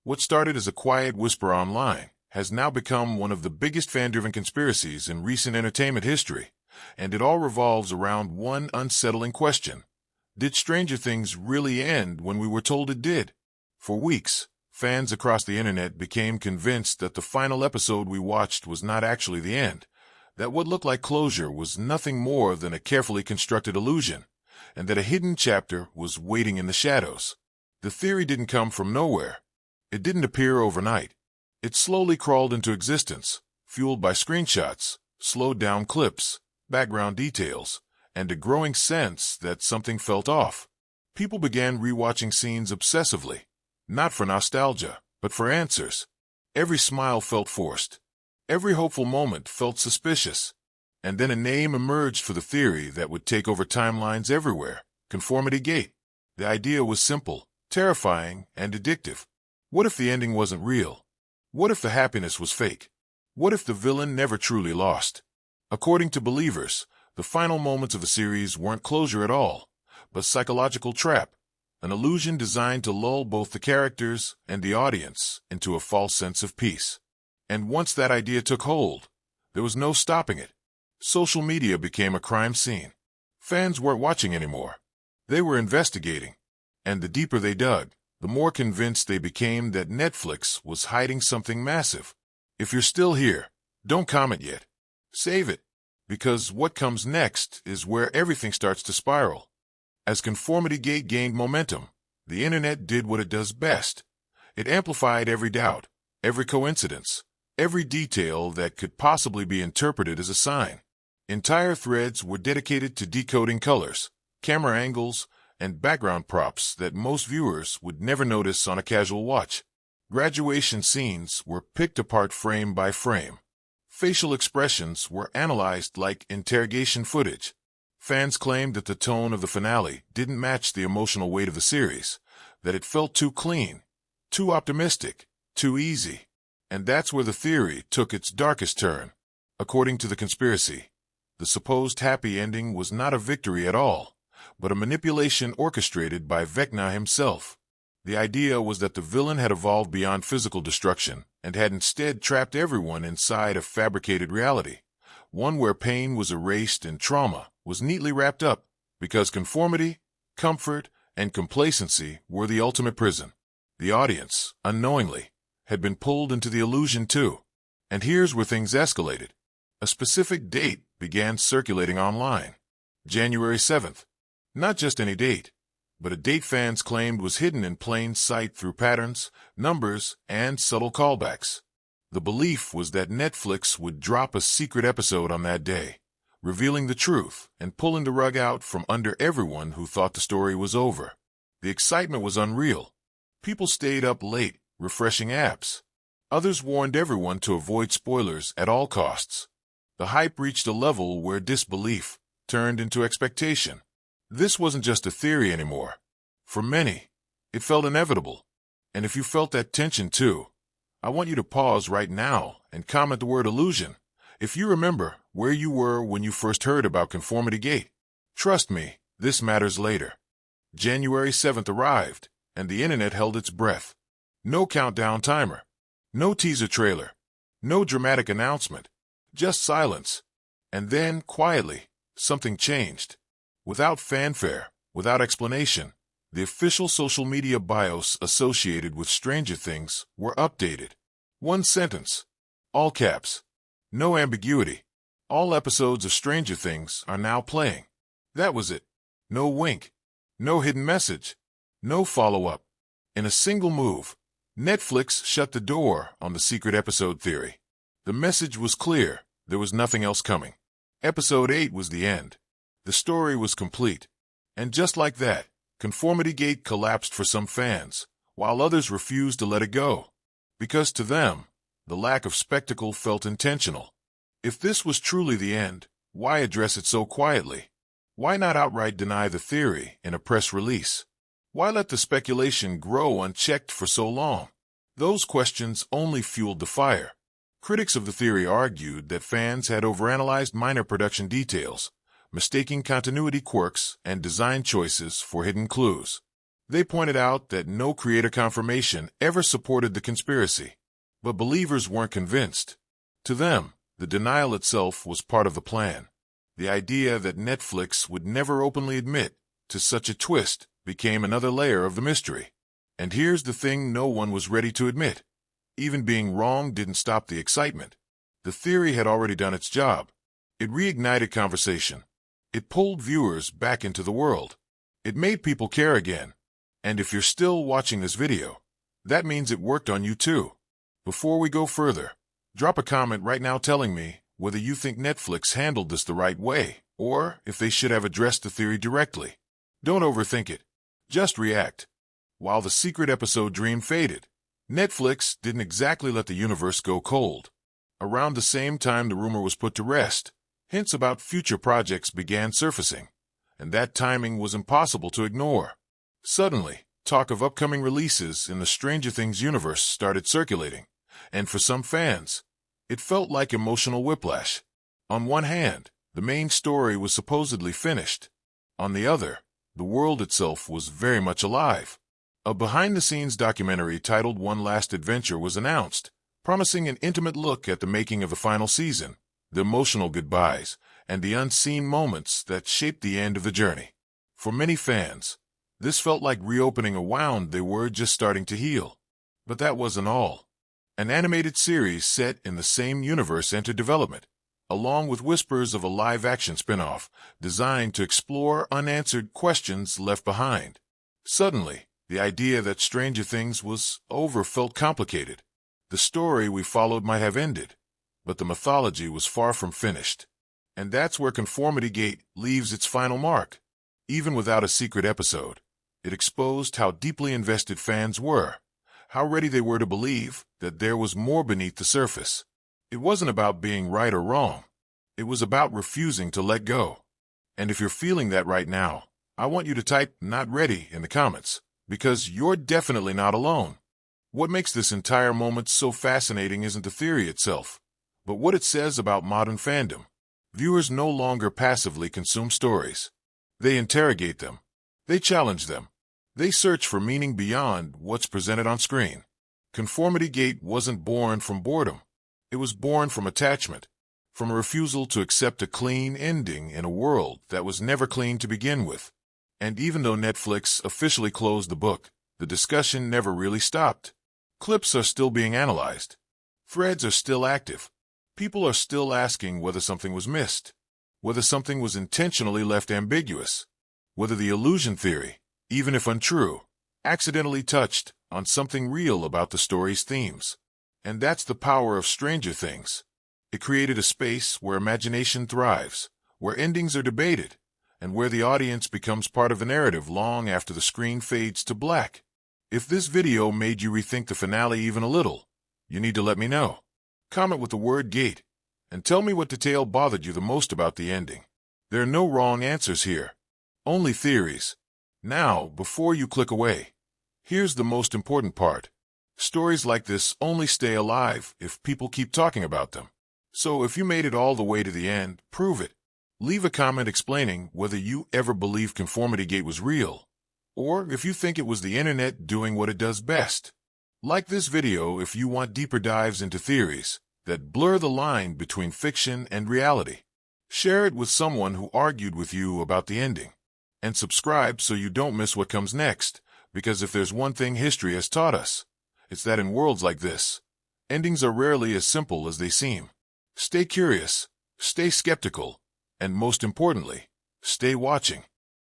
What started as a quiet whisper online has now become one of the biggest fan-driven conspiracies in recent entertainment history, and it all revolves around one unsettling question. Did Stranger Things really end when we were told it did? For weeks, fans across the internet became convinced that the final episode we watched was not actually the end, that what looked like closure was nothing more than a carefully constructed illusion, and that a hidden chapter was waiting in the shadows. The theory didn't come from nowhere. It didn't appear overnight. It slowly crawled into existence, fueled by screenshots, slowed-down clips, background details, and a growing sense that something felt off. People began rewatching scenes obsessively, not for nostalgia, but for answers. Every smile felt forced. Every hopeful moment felt suspicious. And then a name emerged for the theory that would take over timelines everywhere: Conformity Gate. The idea was simple, terrifying, and addictive. What if the ending wasn't real? What if the happiness was fake? What if the villain never truly lost? According to believers, the final moments of the series weren't closure at all, but psychological trap, an illusion designed to lull both the characters and the audience into a false sense of peace. And once that idea took hold, there was no stopping it. Social media became a crime scene. Fans weren't watching anymore. They were investigating. And the deeper they dug, the more convinced they became that Netflix was hiding something massive. If you're still here, don't comment yet. Save it, because what comes next is where everything starts to spiral. As Conformity Gate gained momentum, the internet did what it does best. It amplified every doubt, every coincidence, every detail that could possibly be interpreted as a sign. Entire threads were dedicated to decoding colors, camera angles, and background props that most viewers would never notice on a casual watch. Graduation scenes were picked apart frame by frame. Facial expressions were analyzed like interrogation footage. Fans claimed that the tone of the finale didn't match the emotional weight of the series, that it felt too clean, too optimistic, too easy. And that's where the theory took its darkest turn. According to the conspiracy, the supposed happy ending was not a victory at all, but a manipulation orchestrated by Vecna himself. The idea was that the villain had evolved beyond physical destruction and had instead trapped everyone inside a fabricated reality, one where pain was erased and trauma was neatly wrapped up, because conformity, comfort, and complacency were the ultimate prison. The audience, unknowingly, had been pulled into the illusion too. And here's where things escalated. A specific date began circulating online. January 7th. Not just any date, but a date fans claimed was hidden in plain sight through patterns, numbers, and subtle callbacks. The belief was that Netflix would drop a secret episode on that day, revealing the truth and pulling the rug out from under everyone who thought the story was over. The excitement was unreal. People stayed up late, refreshing apps. Others warned everyone to avoid spoilers at all costs. The hype reached a level where disbelief turned into expectation. This wasn't just a theory anymore. For many, it felt inevitable. And if you felt that tension too, I want you to pause right now and comment the word illusion if you remember where you were when you first heard about Conformity Gate. Trust me, this matters later. January 7th arrived, and the internet held its breath. No countdown timer, no teaser trailer, no dramatic announcement, just silence. And then, quietly, something changed. Without fanfare, without explanation, the official social media bios associated with Stranger Things were updated. One sentence, all caps, no ambiguity. All episodes of Stranger Things are now playing. That was it. No wink, no hidden message, no follow-up. In a single move, Netflix shut the door on the secret episode theory. The message was clear. There was nothing else coming. Episode 8 was the end. The story was complete. And just like that, Conformity Gate collapsed for some fans, while others refused to let it go. Because to them, the lack of spectacle felt intentional. If this was truly the end, why address it so quietly? Why not outright deny the theory in a press release? Why let the speculation grow unchecked for so long? Those questions only fueled the fire. Critics of the theory argued that fans had overanalyzed minor production details, mistaking continuity quirks and design choices for hidden clues. They pointed out that no creator confirmation ever supported the conspiracy. But believers weren't convinced. To them, the denial itself was part of the plan. The idea that Netflix would never openly admit to such a twist became another layer of the mystery. And here's the thing no one was ready to admit. Even being wrong didn't stop the excitement. The theory had already done its job. It reignited conversation. It pulled viewers back into the world. It made people care again. And if you're still watching this video, that means it worked on you too. Before we go further, drop a comment right now telling me whether you think Netflix handled this the right way, or if they should have addressed the theory directly. Don't overthink it. Just react. While the secret episode dream faded, Netflix didn't exactly let the universe go cold. Around the same time the rumor was put to rest, hints about future projects began surfacing, and that timing was impossible to ignore. Suddenly, talk of upcoming releases in the Stranger Things universe started circulating, and for some fans, it felt like emotional whiplash. On one hand, the main story was supposedly finished. On the other, the world itself was very much alive. A behind-the-scenes documentary titled One Last Adventure was announced, promising an intimate look at the making of the final season, the emotional goodbyes, and the unseen moments that shaped the end of the journey. For many fans, this felt like reopening a wound they were just starting to heal. But that wasn't all. An animated series set in the same universe entered development, along with whispers of a live-action spin-off designed to explore unanswered questions left behind. Suddenly, the idea that Stranger Things was over felt complicated. The story we followed might have ended, but the mythology was far from finished. And that's where Conformity Gate leaves its final mark. Even without a secret episode, it exposed how deeply invested fans were, how ready they were to believe that there was more beneath the surface. It wasn't about being right or wrong. It was about refusing to let go. And if you're feeling that right now, I want you to type "not ready" in the comments, because you're definitely not alone. What makes this entire moment so fascinating isn't the theory itself, but what it says about modern fandom. Viewers no longer passively consume stories. They interrogate them. They challenge them. They search for meaning beyond what's presented on screen. Conformity Gate wasn't born from boredom. It was born from attachment, from a refusal to accept a clean ending in a world that was never clean to begin with. And even though Netflix officially closed the book, the discussion never really stopped. Clips are still being analyzed. Threads are still active. People are still asking whether something was missed, whether something was intentionally left ambiguous, whether the illusion theory, even if untrue, accidentally touched on something real about the story's themes. And that's the power of Stranger Things. It created a space where imagination thrives, where endings are debated, and where the audience becomes part of the narrative long after the screen fades to black. If this video made you rethink the finale even a little, you need to let me know. Comment with the word "gate" and tell me what detail bothered you the most about the ending. There are no wrong answers here, only theories. Now, before you click away, here's the most important part. Stories like this only stay alive if people keep talking about them. So if you made it all the way to the end, prove it. Leave a comment explaining whether you ever believed Conformity Gate was real, or if you think it was the internet doing what it does best. Like this video if you want deeper dives into theories that blur the line between fiction and reality. Share it with someone who argued with you about the ending. And subscribe so you don't miss what comes next, because if there's one thing history has taught us, it's that in worlds like this, endings are rarely as simple as they seem. Stay curious, stay skeptical, and most importantly, stay watching.